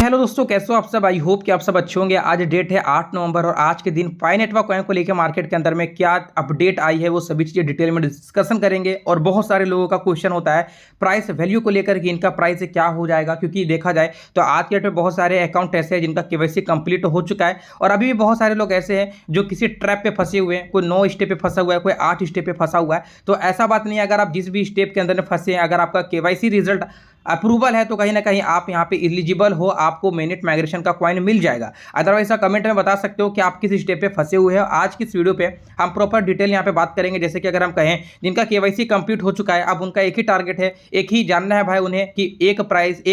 Hello दोस्तों, कैसे हो आप सब। आई होप कि आप सब अच्छे होंगे। आज डेट है 8 नवंबर और आज के दिन पाई नेटवर्क कॉइन को लेकर मार्केट के अंदर में क्या अपडेट आई है वो सभी चीज़ें डिटेल में डिस्कशन करेंगे। और बहुत सारे लोगों का क्वेश्चन होता है प्राइस वैल्यू को लेकर कि इनका प्राइस क्या हो जाएगा, क्योंकि देखा जाए तो आज के डेट में बहुत सारे अकाउंट ऐसे हैं जिनका केवाईसी कंप्लीट हो चुका है और अभी भी बहुत सारे लोग ऐसे हैं जो किसी ट्रैप पे फंसे हुए हैं। कोई 9 स्टेप पे फंसा हुआ है, कोई 8 स्टेप पे फंसा हुआ है। तो ऐसा बात नहीं है, अगर आप जिस भी स्टेप के अंदर में फंसे हैं, अगर आपका केवाईसी रिजल्ट अप्रूवल है तो कहीं ना कहीं आप यहाँ पे एलिजिबल हो, आपको मिनट माइग्रेशन का कॉइन मिल जाएगा। अदरवाइज कमेंट में बता सकते हो कि आप किस स्टेप पे फंसे हुए हैं। आज की इस वीडियो पे हम प्रॉपर डिटेल यहाँ पे बात करेंगे। जैसे कि अगर हम कहें जिनका केवाईसी कंप्लीट हो चुका है, अब उनका एक ही टारगेट है, एक ही जानना है भाई उन्हें कि एक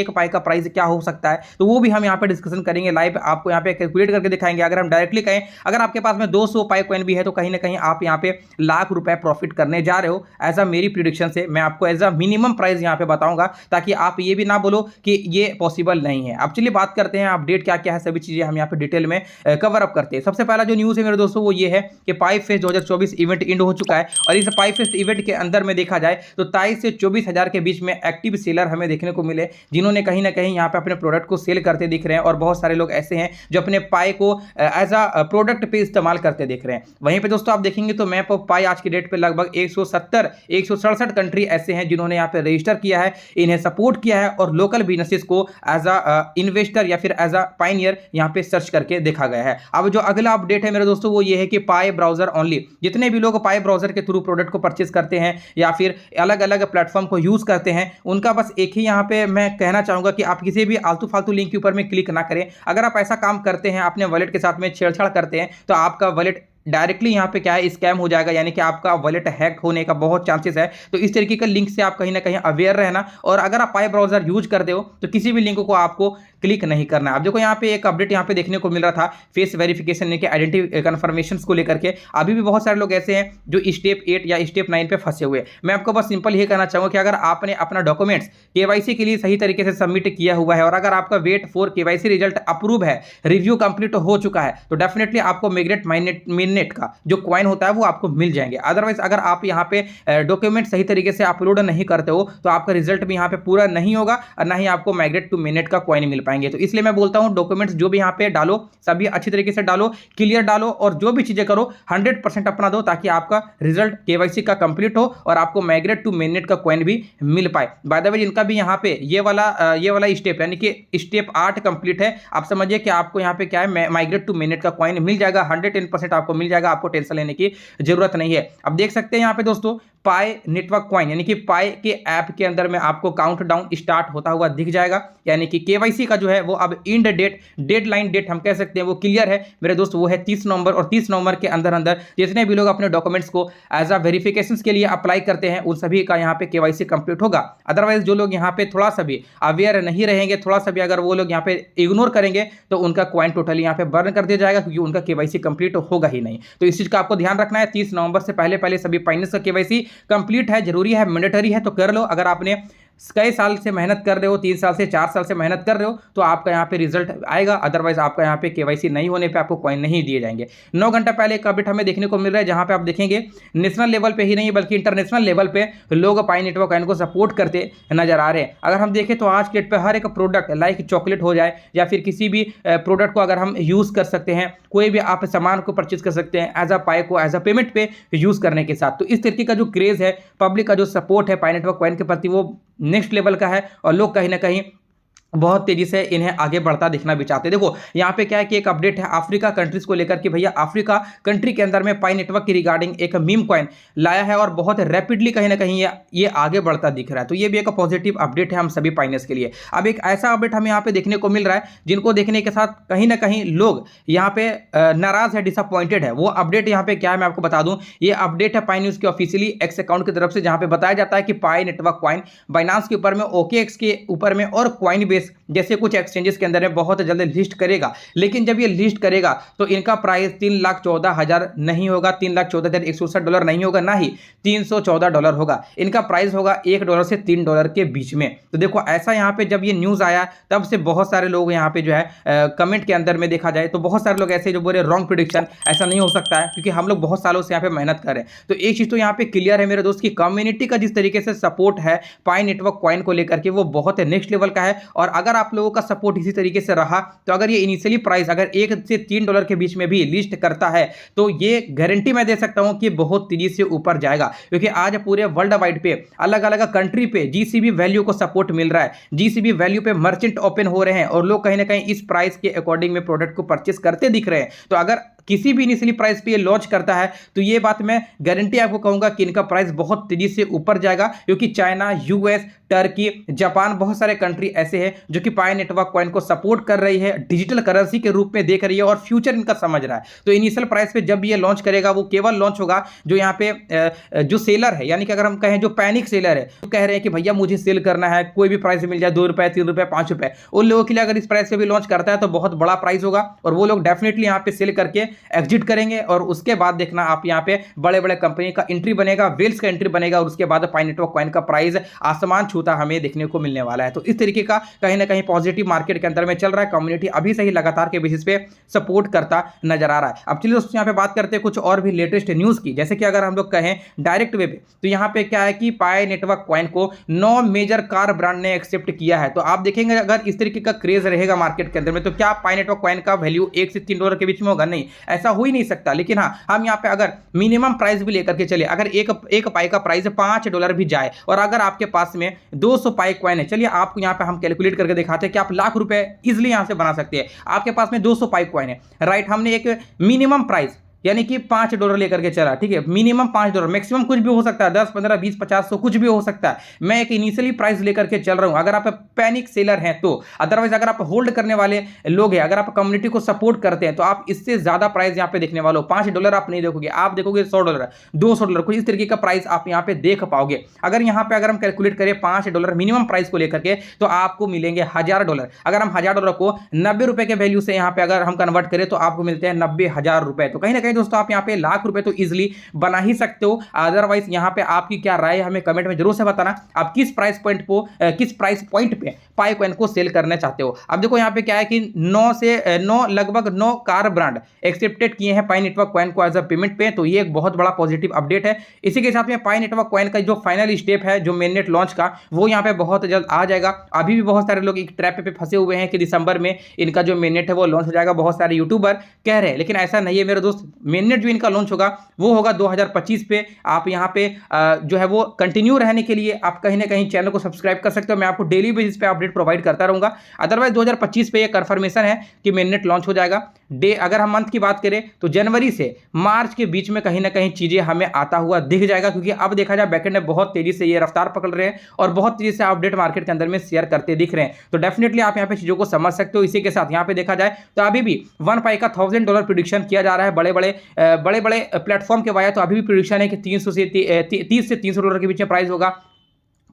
पाई का प्राइस क्या हो सकता है, तो वो भी हम यहाँ पे डिस्कशन करेंगे लाइव। आपको यहाँ पे कैलकुलेट करके दिखाएंगे। अगर हम डायरेक्टली कहें, अगर आपके पास में 200 पाई कॉइन भी है तो कहीं ना कहीं आप यहाँ पे लाख रुपए प्रॉफिट करने जा रहे हो। एज अ मेरी प्रिडिक्शन से मैं आपको एज अ मिनिमम प्राइस यहाँ पे बताऊंगा, ताकि आप ये भी ना बोलो कि ये पॉसिबल नहीं है। अब चलिए बात करते हैं अपडेट क्या क्या है, सभी चीजें हम यहाँ पे डिटेल में कवर अप करते हैं। सबसे पहला जो न्यूज़ है मेरे दोस्तों वो ये है कि पाई फेस्ट 2024 इवेंट एंड हो चुका है और इस पाई फेस्ट इवेंट के अंदर में देखा जाए तो 23 से 24 हज़ार के बीच में एक्टिव सेलर हमें देखने को मिले, जिन्होंने कहीं ना कहीं यहाँ पे अपने प्रोडक्ट को सेल करते दिख रहे हैं। और बहुत सारे लोग ऐसे हैं जो अपने पाई को एज अ प्रोडक्ट पे इस्तेमाल करते दिख रहे हैं। वहीं पे दोस्तों आप देखेंगे तो मैप ऑफ पाई आज की डेट पे लगभग 167 कंट्री ऐसे हैं जिन्होंने यहाँ पे रजिस्टर किया है, इन्हें सपोर्ट किया है और लोकल बिजनेसेस को एज अ इन्वेस्टर या फिर एज अ पाइनियर यहां पे सर्च करके देखा गया है। अब जो अगला अपडेट है मेरे दोस्तों वो ये है कि पाई ब्राउजर ओनली, जितने भी लोग पाई ब्राउजर के थ्रू प्रोडक्ट को परचेस करते हैं या फिर अलग अलग प्लेटफॉर्म को यूज करते हैं, उनका बस एक ही यहां पे मैं कहना चाहूंगा कि आप किसी भी आलतू फालतू लिंक के ऊपर में क्लिक ना करें। अगर आप ऐसा काम करते हैं, अपने वॉलेट के साथ में छेड़छाड़ करते हैं, तो आपका वॉलेट डायरेक्टली यहाँ पे क्या है, स्कैम हो जाएगा, यानी कि आपका वॉलेट हैक होने का बहुत चांसेस है। तो इस तरीके का लिंक से आप कहीं ना कहीं अवेयर रहना। और अगर आप पाई ब्राउजर यूज करते हो तो किसी भी लिंक को आपको क्लिक नहीं करना है। अब देखो यहाँ पे एक अपडेट यहाँ पे देखने को मिल रहा था फेस वेरिफिकेशन यानी कि आइडेंटिटी कन्फर्मेशन को लेकर के। अभी भी बहुत सारे लोग ऐसे हैं जो स्टेप 8 या स्टेप 9 पे फंसे हुए। मैं आपको बस सिंपल ये कहना चाहूँगा कि अगर आपने अपना डॉक्यूमेंट्स केवाईसी के लिए सही तरीके से सबमिट किया हुआ है और अगर आपका wait for KYC result approve है, रिव्यू कंप्लीट हो चुका है, तो डेफिनेटली आपको मिग्रेट मिननेट का जो कॉइन होता है वो आपको मिल जाएंगे। अदरवाइज अगर आप यहाँ पे डॉक्यूमेंट सही तरीके से अपलोड नहीं करते हो तो आपका रिजल्ट भी यहाँ पे पूरा नहीं होगा और ना ही आपको माइग्रेट टू मिनट का कॉइन मिल पाएंगे। तो इसलिए मैं बोलता हूँ डॉक्यूमेंट्स जो भी यहाँ पे डालो सभी अच्छी तरीके से डालो, क्लियर डालो और जो भी चीजें करो 100% अपना दो, ताकि आपका रिजल्ट केवाईसी का कंप्लीट हो और आपको माइग्रेट टू मिनट का कॉइन भी मिल पाए। बाय द वे इनका भी यहाँ पे ये वाला स्टेप यानी कि स्टेप 8 कंप्लीट है। आप समझिए कि आपको यहाँ पे क्या है, माइग्रेट टू मिनट का कॉइन मिल जाएगा, 110% आपको मिल जाएगा, आपको टेंशन लेने की जरूरत नहीं है। अब देख सकते हैं यहाँ पे दोस्तों पाई नेटवर्क कॉइन यानी कि पाई के ऐप के अंदर में आपको काउंटडाउन स्टार्ट होता हुआ दिख जाएगा, यानी कि केवाईसी का जो है वो अब इंड डेट, डेडलाइन डेट हम कह सकते हैं वो क्लियर है मेरे दोस्त, वो है 30 नवंबर। और 30 नवंबर के अंदर जितने भी लोग अपने डॉक्यूमेंट्स को एज अ वेरिफिकेशन के लिए अप्लाई करते हैं उन सभी का यहाँ पे केवाईसी कंप्लीट होगा। अदरवाइज जो लोग यहाँ पे थोड़ा सा भी अवेयर नहीं रहेंगे, थोड़ा सा भी अगर वो लोग यहाँ पे इग्नोर करेंगे तो उनका कॉइन टोटली यहाँ पे बर्न कर दिया जाएगा, क्योंकि उनका केवाईसी कंप्लीट होगा ही नहीं। तो इस चीज का आपको ध्यान रखना है। 30 नवंबर से पहले सभी पाइनर्स का केवाईसी कंप्लीट है, जरूरी है, मैंडेटरी है, तो कर लो। अगर आपने कई साल से मेहनत कर रहे हो, 3 साल से 4 साल से मेहनत कर रहे हो, तो आपका यहाँ पे रिजल्ट आएगा। अदरवाइज आपका यहाँ पे केवाईसी नहीं होने पे आपको कॉइन नहीं दिए जाएंगे। 9 घंटा पहले एक अपडेट हमें देखने को मिल रहा है, जहां पे आप देखेंगे नेशनल लेवल पे ही नहीं बल्कि इंटरनेशनल लेवल पे लोग पाई नेटवर्क कॉइन को सपोर्ट करते नजर आ रहे हैं। अगर हम देखें तो आज के डेट पे हर एक प्रोडक्ट लाइक चॉकलेट हो जाए या फिर किसी भी प्रोडक्ट को अगर हम यूज कर सकते हैं, कोई भी आप सामान को परचेज कर सकते हैं एज अ पाई को एज अ पेमेंट पे यूज करने के साथ। तो इस तरीके का जो क्रेज है, पब्लिक का जो सपोर्ट है पाई नेटवर्क कॉइन के प्रति, वो नेक्स्ट लेवल का है और लोग कहीं ना कहीं बहुत तेजी से इन्हें आगे बढ़ता दिखना भी चाहते हैं। देखो यहाँ पे क्या है कि एक अपडेट है अफ्रीका कंट्रीज को लेकर कि भैया अफ्रीका कंट्री के अंदर में पाई नेटवर्क की रिगार्डिंग एक मीम कॉइन लाया है और बहुत रैपिडली कहीं ना कहीं ये आगे बढ़ता दिख रहा है। तो ये भी एक पॉजिटिव अपडेट है हम सभी पाइनर्स के लिए। अब एक ऐसा अपडेट हमें यहाँ पे देखने को मिल रहा है जिनको देखने के साथ कहीं ना कहीं लोग यहाँ पे नाराज है, डिसअपॉइंटेड है। वो अपडेट यहाँ पे क्या है मैं आपको बता दूं। ये अपडेट है पाई न्यूज के ऑफिशियली एक्स अकाउंट की तरफ से, जहां पे बताया जाता है कि पाई नेटवर्क कॉइन बाइनांस के ऊपर में, OKX के ऊपर में और कॉइन बेस जैसे कुछ एक्सचेंजेस के अंदर में बहुत जल्द लिस्ट करेगा। लेकिन जब ये लिस्ट करेगा तो इनका प्राइस 3,14,000 नहीं होगा, $3,14,167 नहीं होगा, ना ही $314 होगा। इनका प्राइस होगा $1 से $3 के बीच में। तो देखो ऐसा यहाँ पे जब ये न्यूज़ आया तब से बहुत सारे लोग यहाँ पे जो है कमेंट के अंदर में देखा जाए तो बहुत सारे लोग ऐसे जो बोले रॉन्ग प्रेडिक्शन, ऐसा नहीं हो सकता है क्योंकि हम लोग बहुत सालों से यहाँ पे मेहनत कर रहे हैं। तो एक चीज़ तो यहाँ पे क्लियर है मेरे दोस्त की कम्युनिटी का जिस तरीके से सपोर्ट है पाई नेटवर्क कॉइन को लेकर के वो बहुत नेक्स्ट लेवल का है। और अगर आप लोगों का सपोर्ट इसी तरीके से रहा तो अगर ये इनिशियली प्राइस अगर $1 से $3 के बीच में भी लिस्ट करता है तो ये गारंटी मैं दे सकता हूं कि बहुत तेजी से ऊपर जाएगा, क्योंकि आज पूरे वर्ल्ड वाइड पे अलग अलग कंट्री पे जीसीबी वैल्यू को सपोर्ट मिल रहा है, जीसीबी वैल्यू पे मर्चेंट ओपन हो रहे हैं और लोग कहीं ना कहीं इस प्राइस के अकॉर्डिंग में प्रोडक्ट को परचेस करते दिख रहे हैं। तो अगर किसी भी इनिशियली प्राइस पे ये लॉन्च करता है तो ये बात मैं गारंटी आपको कहूंगा कि इनका प्राइस बहुत तेजी से ऊपर जाएगा, क्योंकि चाइना, यूएस, टर्की, जापान, बहुत सारे कंट्री ऐसे हैं जो कि पाई नेटवर्क कॉइन को सपोर्ट कर रही है, डिजिटल करेंसी के रूप में देख रही है और फ्यूचर इनका समझ रहा है। तो इनिशियल प्राइस पे जब ये लॉन्च करेगा वो केवल लॉन्च होगा जो यहाँ पे जो सेलर है, यानी कि अगर हम कहें जो पैनिक सेलर है, तो कह रहे हैं कि भैया मुझे सेल करना है, कोई भी प्राइस मिल जाए, ₹2, ₹3, ₹5, उन लोगों के लिए अगर इस प्राइस पे भी लॉन्च करता है तो बहुत बड़ा प्राइस होगा और वो लोग डेफिनेटली यहाँ पे सेल करके एग्जिट करेंगे और उसके बाद देखना आप यहाँ पे बड़े बड़े कंपनी का एंट्री बनेगा, वेल्स का एंट्री बनेगा और उसके बाद पाई नेटवर्क कॉइन का प्राइस आसमान छूता हमें देखने को मिलने वाला है। तो इस तरीके का कहीं ना कहीं पॉजिटिव मार्केट के अंदर में चल रहा है, कम्युनिटी अभी से ही लगातार के बेसिस पे सपोर्ट करता नजर आ रहा है। अब चलिए दोस्तों यहाँ पे बात करते हैं कुछ और भी लेटेस्ट न्यूज की, जैसे कि अगर हम लोग कहें डायरेक्ट वे पे तो यहाँ पे क्या है कि पाई नेटवर्क कॉइन को 9 मेजर कार ब्रांड ने एक्सेप्ट किया है। तो आप देखेंगे अगर इस तरीके का क्रेज रहेगा मार्केट के अंदर में तो क्या पाई नेटवर्क कॉइन का वैल्यू $1 से $3 के बीच में होगा? नहीं, ऐसा हो ही नहीं सकता। लेकिन हाँ, हम यहाँ पे अगर मिनिमम प्राइस भी लेकर के चले, अगर एक पाई का प्राइस $5 भी जाए और अगर आपके पास में 200 पाई कॉइन है, चलिए आपको यहाँ पे हम कैलकुलेट करके दिखाते हैं कि आप लाख रुपए इजिली यहाँ से बना सकते हैं। आपके पास में 200 पाई कॉइन है, राइट, हमने एक मिनिमम प्राइस यानी कि $5 लेकर के चला, ठीक है, मिनिमम $5, मैक्सिमम कुछ भी हो सकता है, 10, 15, 20, 50, 100 कुछ भी हो सकता है। मैं एक इनिशियली प्राइस लेकर के चल रहा हूं। अगर आप पैनिक सेलर हैं तो, अदरवाइज अगर आप होल्ड करने वाले लोग हैं, अगर आप कम्युनिटी को सपोर्ट करते हैं तो आप इससे ज्यादा प्राइस यहाँ पे देखने वाले हो। $5 आप नहीं देखोगे, आप देखोगे $100, $200, कुछ इस तरीके का प्राइस आप यहाँ पे देख पाओगे। अगर यहाँ पे अगर हम कैलकुलेट करें $5 मिनिमम प्राइस को लेकर के तो आपको मिलेंगे $1000। अगर हम $1000 को ₹90 के वैल्यू से यहाँ पे अगर हम कन्वर्ट करें तो आपको मिलते हैं ₹90,000। तो कहीं ना कहीं दोस्तों आप यहाँ पे लाख रुपए तो इजीली बना ही सकते हो। अदरवाइज यहाँ पे आपकी क्या राय है हमें कमेंट में जरूर से बताना, आप किस प्राइस पॉइंट पे पाई कॉइन को सेल करना चाहते हो। अब देखो यहाँ पे क्या है कि 9 लगभग 9 कार ब्रांड एक्सेप्टेड किए हैं पाई नेटवर्क कॉइन को एज अ पेमेंट पे, तो ये एक बहुत बड़ा पॉजिटिव अपडेट है। इसी के साथ में पाई नेटवर्क कॉइन का जो फाइनल स्टेप है जो मेननेट लॉन्च का, वो यहाँ पे बहुत जल्द आ जाएगा। अभी भी बहुत सारे लोग एक ट्रैप पे फंसे हुए हैं कि दिसंबर में इनका जो मेननेट है वो लॉन्च हो जाएगा, बहुत सारे यूट्यूबर कह रहे हैं, लेकिन ऐसा नहीं है मेरे दोस्त। मेननेट जो इनका लॉन्च होगा वो होगा 2025 पे। आप यहाँ पे जो है वो कंटिन्यू रहने के लिए आप कहीं ना कहीं चैनल को सब्सक्राइब कर सकते हो, मैं आपको डेली बेसिस पे अपडेट प्रोवाइड करता रहूंगा। अदरवाइज 2025 पे ये कंफर्मेशन है कि मेननेट लॉन्च हो जाएगा। अगर हम मंथ की बात करें तो जनवरी से मार्च के बीच में कहीं ना कहीं चीजें हमें आता हुआ दिख जाएगा, क्योंकि अब देखा जाए बैकएंड में बहुत तेजी से ये रफ्तार पकड़ रहे हैं और बहुत तेजी से अपडेट मार्केट के अंदर में शेयर करते दिख रहे हैं। तो डेफिनेटली आप यहाँ पे चीजों को समझ सकते हो। इसी के साथ यहाँ पे देखा जाए तो अभी भी 1 पाई का $1000 प्रेडिक्शन किया जा रहा है बड़े बड़े प्लेटफॉर्म के वाया। तो अभी भी प्रेडिक्शन है कि $30 से $300 के बीच में प्राइस होगा,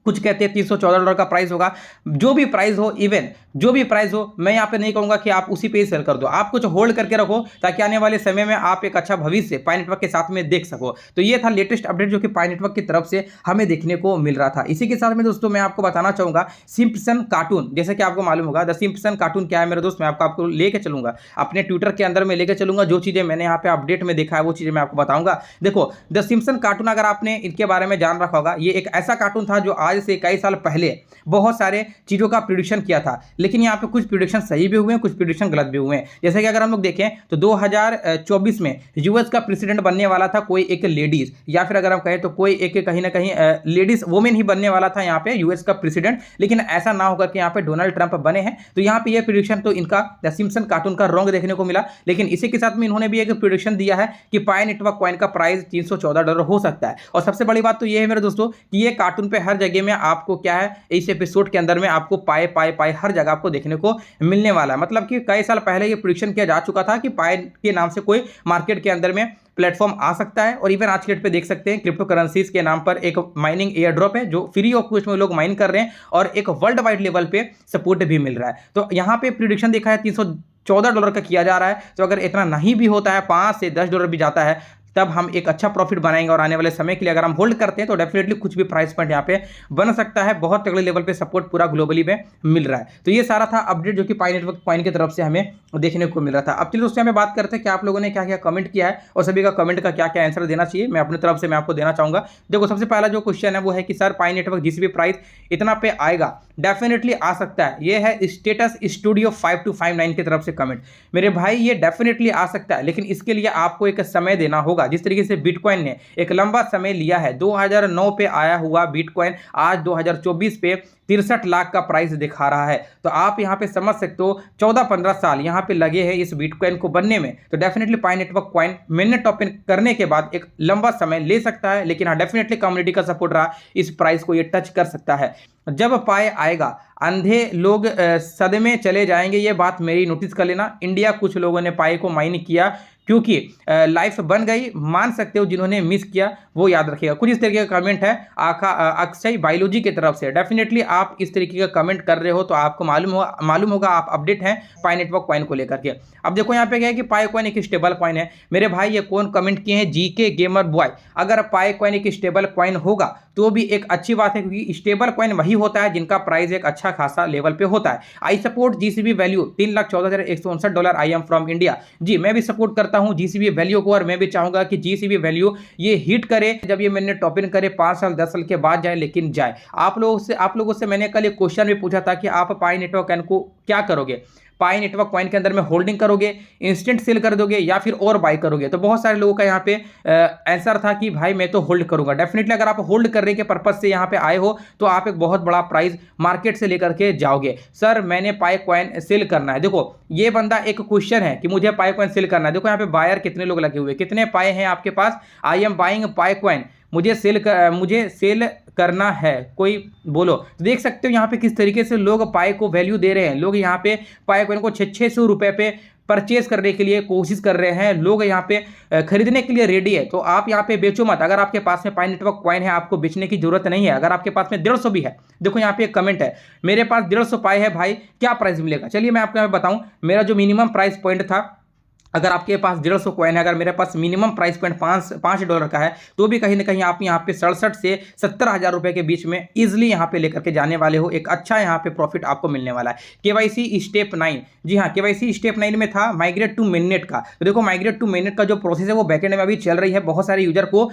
कुछ कहते हैं $314 का प्राइस होगा। जो भी प्राइस हो, इवन जो भी प्राइस हो, मैं यहाँ पे नहीं कहूंगा कि आप उसी पे ही सेल कर दो, आप कुछ होल्ड करके रखो ताकि आने वाले समय में आप एक अच्छा भविष्य पाई नेटवर्क के साथ में देख सको। तो ये था लेटेस्ट अपडेट जो कि पाई नेटवर्क की तरफ से हमें देखने को मिल रहा था। इसी के साथ में दोस्तों मैं आपको बताना चाहूंगा सिम्पसन कार्टून, जैसे कि आपको मालूम होगा द सिम्पसन कार्टून क्या है मेरे दोस्त, मैं आपको लेके चलूंगा अपने ट्विटर के अंदर में लेके चलूंगा। जो चीजें मैंने यहाँ पे अपडेट में देखा है वो चीजें मैं आपको बताऊंगा। देखो द सिम्पसन कार्टून अगर आपने इनके बारे में जान रखा होगा, ये एक ऐसा कार्टून था जो आज से कई साल पहले बहुत सारे चीजों का प्रेडिक्शन किया था, लेकिन यहाँ पे कुछ प्रेडिक्शन सही भी हुए हैं, कुछ प्रेडिक्शन गलत भी हुए हैं। जैसे कि अगर हम लोग देखें तो 2024 में यूएस का प्रेसिडेंट बनने वाला था कोई एक लेडीज, या फिर अगर हम कहें तो कोई एक कहीं ना कहीं लेडीज वुमेन ही बनने वाला था यहाँ पे यूएस का प्रेसिडेंट, लेकिन ऐसा ना होकर के यहाँ पे डोनाल्ड ट्रंप बने हैं। तो यहाँ पे ये प्रेडिक्शन तो इनका द सिम्पसन कार्टून का रॉन्ग देखने को मिला, लेकिन इसी के साथ में इन्होंने भी एक प्रेडिक्शन दिया है कि पाई नेटवर्क कॉइन का प्राइस $314 हो सकता है। और सबसे बड़ी बात तो ये है मेरे दोस्तों कि ये कार्टून पे हर जगह में आपको क्या है, इस एपिसोड के अंदर में आपको पाई हर जगह आपको देखने को मिलने वाला है। मतलब कि कई साल पहले ये प्रेडिक्शन किया जा चुका था कि पाई के नाम से कोई मार्केट के अंदर में प्लेटफॉर्म आ सकता है। और इवन आज के डेट पे देख सकते हैं क्रिप्टो करेंसीज के नाम पर एक माइनिंग एयर ड्रॉप है जो फ्री ऑफ कॉस्ट में लोग माइन कर रहे हैं और एक वर्ल्ड वाइड लेवल पे सपोर्ट भी मिल रहा है। तो यहाँ पे प्रेडिक्शन देखा है $314 का किया जा रहा है। तो अगर इतना नहीं भी होता है, $5 से $10 भी जाता है तब हम एक अच्छा प्रॉफिट बनाएंगे और आने वाले समय के लिए अगर हम होल्ड करते हैं तो डेफिनेटली कुछ भी प्राइस पॉइंट यहाँ पे बन सकता है। बहुत तगड़े लेवल पे सपोर्ट पूरा ग्लोबली में मिल रहा है। तो ये सारा था अपडेट जो कि पाई नेटवर्क कॉइन की तरफ से हमें देखने को मिल रहा था। अब चलिए दोस्तों हमें बात करते हैं कि आप लोगों ने क्या क्या कमेंट किया है और सभी का कमेंट का क्या क्या आंसर देना चाहिए। मैं अपनी तरफ से मैं आपको देना चाहूंगा। देखो सबसे पहला जो क्वेश्चन है वो है कि सर पाई नेटवर्क जीसीबी प्राइस इतना पे आएगा? डेफिनेटली आ सकता है। ये है स्टेटस स्टूडियो 5259 की तरफ से कमेंट। मेरे भाई ये डेफिनेटली आ सकता है, लेकिन इसके लिए आपको एक समय देना होगा। जिस तरीके से बिटकॉइन ने एक लंबा समय लिया है, 2009 पे आया हुआ बिटकॉइन आज 2024 पे 63 लाख का प्राइस दिखा रहा है। तो आप यहाँ पे समझ सकते हो 14-15 साल यहाँ पे लगे हैं इस बिटकॉइन को बनने में। तो डेफिनेटली पाई नेटवर्क कॉइन मिनिट ओपन करने के बाद एक लंबा समय ले सकता है, लेकिन हाँ डेफिनेटली कम्युनिटी का सपोर्ट रहा इस प्राइस को ये टच कर सकता है। जब पाई आएगा अंधे लोग सदमे चले जाएंगे, ये बात मेरी नोटिस कर लेना। इंडिया कुछ लोगों ने पाई को माइन किया क्योंकि लाइफ बन गई, मान सकते हो। जिन्होंने मिस किया वो याद रखिएगा। कुछ इस तरीके का कमेंट है अक्षय बायोलॉजी की तरफ से। डेफिनेटली आप इस तरीके का कमेंट कर रहे हो तो आपको मालूम होगा आप अपडेट हैं पाई नेटवर्क कॉइन को लेकर के। अब देखो यहाँ पे क्या है कि पाई कॉइन एक स्टेबल कॉइन है। मेरे भाई ये कौन कमेंट किए हैं? GK gamer boy. अगर पाई कॉइन एक स्टेबल कॉइन होगा तो भी एक अच्छी बात है, क्योंकि स्टेबल कॉइन वही होता है जिनका प्राइस एक अच्छा खासा लेवल पे होता है। I support GCB value $3,14,159। I am from India. जी मैं भी सपोर्ट करता हूं जीसीबी वैल्यू को, और मैं भी चाहूंगा कि जीसीबी वैल्यू ये हिट करे। जब ये मैंने टॉप इन करे 5 साल 10 साल के बाद जाए, लेकिन जाए। आप लोगों से मैंने कल एक क्वेश्चन भी पूछा था कि आप पाई नेटवर्क कॉइन को क्या करोगे? पाई नेटवर्क कॉइन के अंदर में होल्डिंग करोगे, इंस्टेंट सेल कर दोगे, या फिर और बाय करोगे? तो बहुत सारे लोगों का यहाँ पे आंसर था कि भाई मैं तो होल्ड करूंगा। डेफिनेटली अगर आप होल्ड करने के पर्पज से यहाँ पे आए हो तो आप एक बहुत बड़ा प्राइस मार्केट से लेकर के जाओगे। सर मैंने पाई कॉइन सेल करना है। देखो ये बंदा एक क्वेश्चन है कि मुझे पाई कॉइन सेल करना है। देखो यहाँ पे बायर कितने लोग लगे हुए, कितने पाए हैं आपके पास? I am buying Pi coin, मुझे सेल करना है, कोई बोलो। तो देख सकते हो यहाँ पे किस तरीके से लोग पाई को वैल्यू दे रहे हैं। लोग यहाँ पे पाई कॉइन को 600 रुपए पे परचेज करने के लिए कोशिश कर रहे हैं। लोग यहाँ पे खरीदने के लिए रेडी है। तो आप यहाँ पे बेचो मत। अगर आपके पास में पाई नेटवर्क कॉइन है आपको बेचने की जरूरत नहीं है। अगर आपके पास में 150 भी है, देखो यहाँ पे एक कमेंट है, मेरे पास 150 पाई है भाई, क्या प्राइस मिलेगा? चलिए मैं आपको बताऊं, मेरा जो मिनिमम प्राइस पॉइंट था, अगर आपके पास 150 कॉइन है, अगर मेरे पास मिनिमम प्राइस पॉइंट $5 का है, तो भी कहीं ना कहीं आप यहाँ पे 67 से 70,000 रुपए के बीच में इजिली यहाँ पे लेकर के जाने वाले हो। एक अच्छा यहाँ पे प्रॉफिट आपको मिलने वाला है। केवाईसी स्टेप 9, जी हाँ केवाईसी स्टेप 9 में था माइग्रेट टू मेननेट का। तो देखो माइग्रेट टू मेननेट का जो प्रोसेस है वो बैकएंड में अभी चल रही है। बहुत सारे यूजर को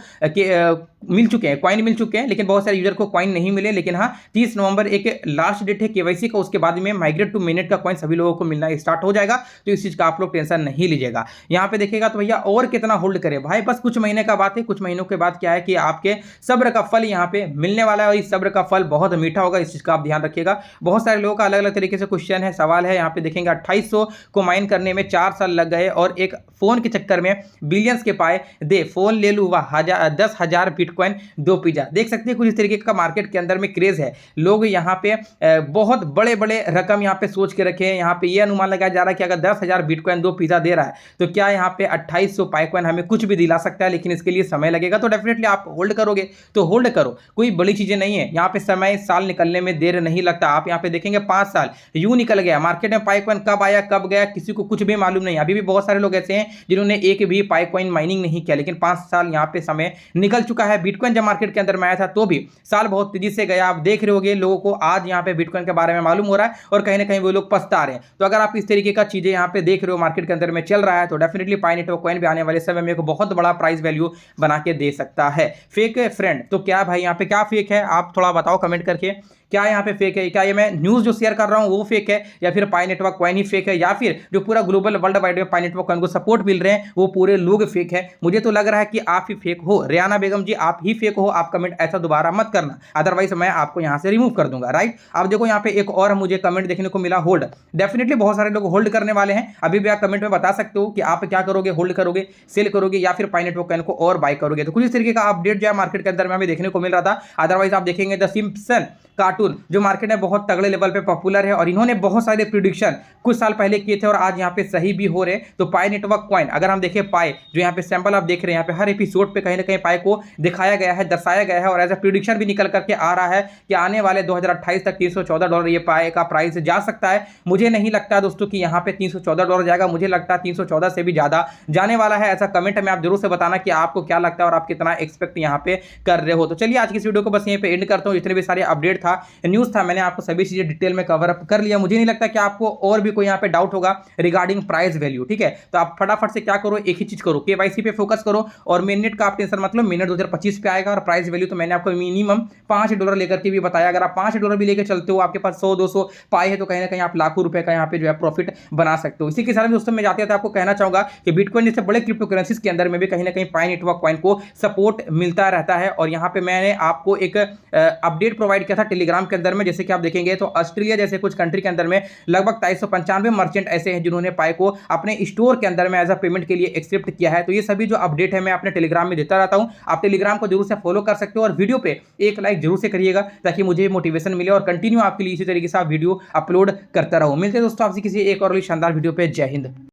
मिल चुके हैं, कॉइन मिल चुके हैं, लेकिन बहुत सारे यूजर को कॉइन नहीं मिले। लेकिन हाँ 30 नवंबर एक लास्ट डेट है केवाईसी का, उसके बाद में माइग्रेट टू मेननेट का कॉइन सभी लोगों को मिलना स्टार्ट हो जाएगा। तो इस चीज का आप लोग टेंशन नहीं लीजिएगा। यहाँ पे देखिएगा तो भैया और कितना होल्ड करे भाई, बस कुछ महीने का बात है। कुछ महीनों के बाद क्या है कि आपके सब्र का फल यहाँ पे मिलने वाला है, और इस सब्र का फल बहुत मीठा होगा। इस चीज का आप ध्यान रखिएगा। बहुत सारे लोगों का अलग अलग तरीके से क्वेश्चन है, सवाल है। यहाँ पे देखेंगे 2800 को माइन करने में 4 साल लग गए, और एक फोन के चक्कर में बिलियंस के पाए दे, फोन ले लू 10,000 बिटकॉइन 2 पिज्जा। देख सकते हैं कुछ इस तरीके का मार्केट के अंदर में क्रेज है। लोग यहाँ पे बहुत बड़े बड़े रकम यहाँ पे सोच के रखे हैं। यहाँ पे ये अनुमान लगाया जा रहा है कि अगर 10,000 बिटकॉइन 2 पिज्जा दे रहा है तो क्या यहाँ पे 2800 पाई कॉइन हमें कुछ भी दिला सकता है, लेकिन इसके लिए समय लगेगा। तो डेफिनेटली आप होल्ड करोगे तो होल्ड करो, कोई बड़ी चीजें नहीं है। यहाँ पे समय साल निकलने में देर नहीं लगता। आप यहाँ पे देखेंगे 5 साल यूं निकल गया। मार्केट में पाई कॉइन कब आया कब गया किसी को कुछ भी मालूम नहीं। अभी भी बहुत सारे लोग ऐसे हैं जिन्होंने एक भी पाई कॉइन माइनिंग नहीं किया, लेकिन 5 साल यहाँ पे समय निकल चुका है। बिटकॉइन जब मार्केट के अंदर में आया था तो भी साल बहुत तेजी से गया। आप देख रहे होगे लोगों को आज यहाँ पे बिटकॉइन के बारे में मालूम हो रहा है, और कहीं ना कहीं वो लोग पछता रहे हैं। तो अगर आप इस तरीके का चीजें यहाँ पे देख रहे हो मार्केट के अंदर में चल रहा है, तो डेफिनेटली पाई नेटवर्क कॉइन भी आने वाले समय में एक बहुत बड़ा प्राइस वैल्यू बना के दे सकता है। फेक फ्रेंड, तो क्या भाई यहाँ पे क्या फेक है आप थोड़ा बताओ कमेंट करके। क्या यहाँ पे फेक है? क्या ये मैं न्यूज़ जो शेयर कर रहा हूँ वो फेक है, या फिर पाई नेटवर्क कॉइन ही फेक है, या फिर जो पूरा ग्लोबल वर्ल्ड वाइड में पाई नेटवर्क कॉइन को सपोर्ट मिल रहे हैं वो पूरे लोग फेक है? मुझे तो लग रहा है कि आप ही फेक हो। रियाना बेगम जी आप ही फेक हो। आप कमेंट ऐसा दोबारा मत करना, अदरवाइज मैं आपको यहाँ से रिमूव कर दूंगा। राइट, अब देखो यहाँ पे एक और मुझे कमेंट देखने को मिला, होल्ड। डेफिनेटली बहुत सारे लोग होल्ड करने वाले हैं। अभी भी आप कमेंट में बता सकते हो कि आप क्या करोगे, होल्ड करोगे, सेल करोगे, या फिर पाई नेटवर्क कॉइन को और बाय करोगे। तो कुछ इस तरीके का अपडेट जो है मार्केट के अंदर में हमें देखने को मिल रहा था। अदरवाइज आप देखेंगे द सिंपसन कार्टून जो मार्केट में बहुत तगड़े लेवल पे पॉपुलर है और इन्होंने बहुत सारे प्रिडिक्शन कुछ साल पहले किए थे और आज यहाँ पे सही भी हो रहे। तो पाई नेटवर्क कॉइन अगर हम देखें, पाई जो यहाँ पे सैंपल आप देख रहे हैं, यहाँ पे हर एपिसोड पे कहीं ना कहीं पाई को दिखाया गया है, दर्शाया गया है और एज ए प्रिडिक्शन भी निकल करके आ रहा है कि आने वाले 2028 तक $314 ये पाई का प्राइस जा सकता है। मुझे नहीं लगता दोस्तों कि यहाँ पे $314 जाएगा, मुझे लगता है 314 से भी ज्यादा जाने वाला है। ऐसा कमेंट में आप जरूर से बताना कि आपको क्या लगता है और आप कितना एक्सपेक्ट यहाँ पे कर रहे हो। तो चलिए आज की इस वीडियो को बस यहीं पे एंड करता हूँ। जितने भी सारे अपडेट था, न्यूज था, मैंने आपको सभी चीजें डिटेल में कवर अप कर लिया। मुझे नहीं लगता कि आपको और भी कोई यहाँ पे डाउट होगा रिगार्डिंग प्राइस वैल्यू। ठीक है, तो आप फटाफट से क्या करो, एक ही चीज करो, केवाईसी पे फोकस करो और मिनट का आप टेंशन मतलब मिनट 2025 पे आएगा। और प्राइस वैल्यू तो मैंने आपको मिनिमम $5 लेकर के भी बताया। अगर आप $5 भी लेकर चलते हो, आपके पास 100-200 पाए है, तो कहीं ना कहीं आप लाखों रुपए का यहाँ पे जो है प्रॉफिट बना सकते हो। इसी के साथ दोस्तों मैं जाते हैं आपको कहना चाहूंगा कि बिटकॉइन जैसे बड़े क्रिप्टो करेंसीज के अंदर में भी कहीं ना कहीं पाई नेटवर्क कॉइन को सपोर्ट मिलता रहता है। और यहाँ पे मैंने आपको एक अपडेट प्रोवाइड किया था टेलीग्राम के अंदर में, जैसे कि आप देखेंगे तो ऑस्ट्रेलिया जैसे कुछ कंट्री के अंदर में लगभग 2395 मर्चेंट ऐसे हैं जिन्होंने पाई को अपने स्टोर के अंदर में एज अ पेमेंट के लिए एक्सेप्ट किया है। तो ये सभी जो अपडेट है मैं अपने टेलीग्राम में देता रहता हूं, आप टेलीग्राम को जरूर से फॉलो कर सकते हो और वीडियो पे एक लाइक जरूर से करिएगा ताकि मुझे मोटिवेशन मिले और कंटिन्यू आपके लिए इसी तरीके से आप वीडियो अपलोड करता रहूं। मिलते हैं दोस्तों आपसे किसी एक और शानदार वीडियो पे। जय हिंद।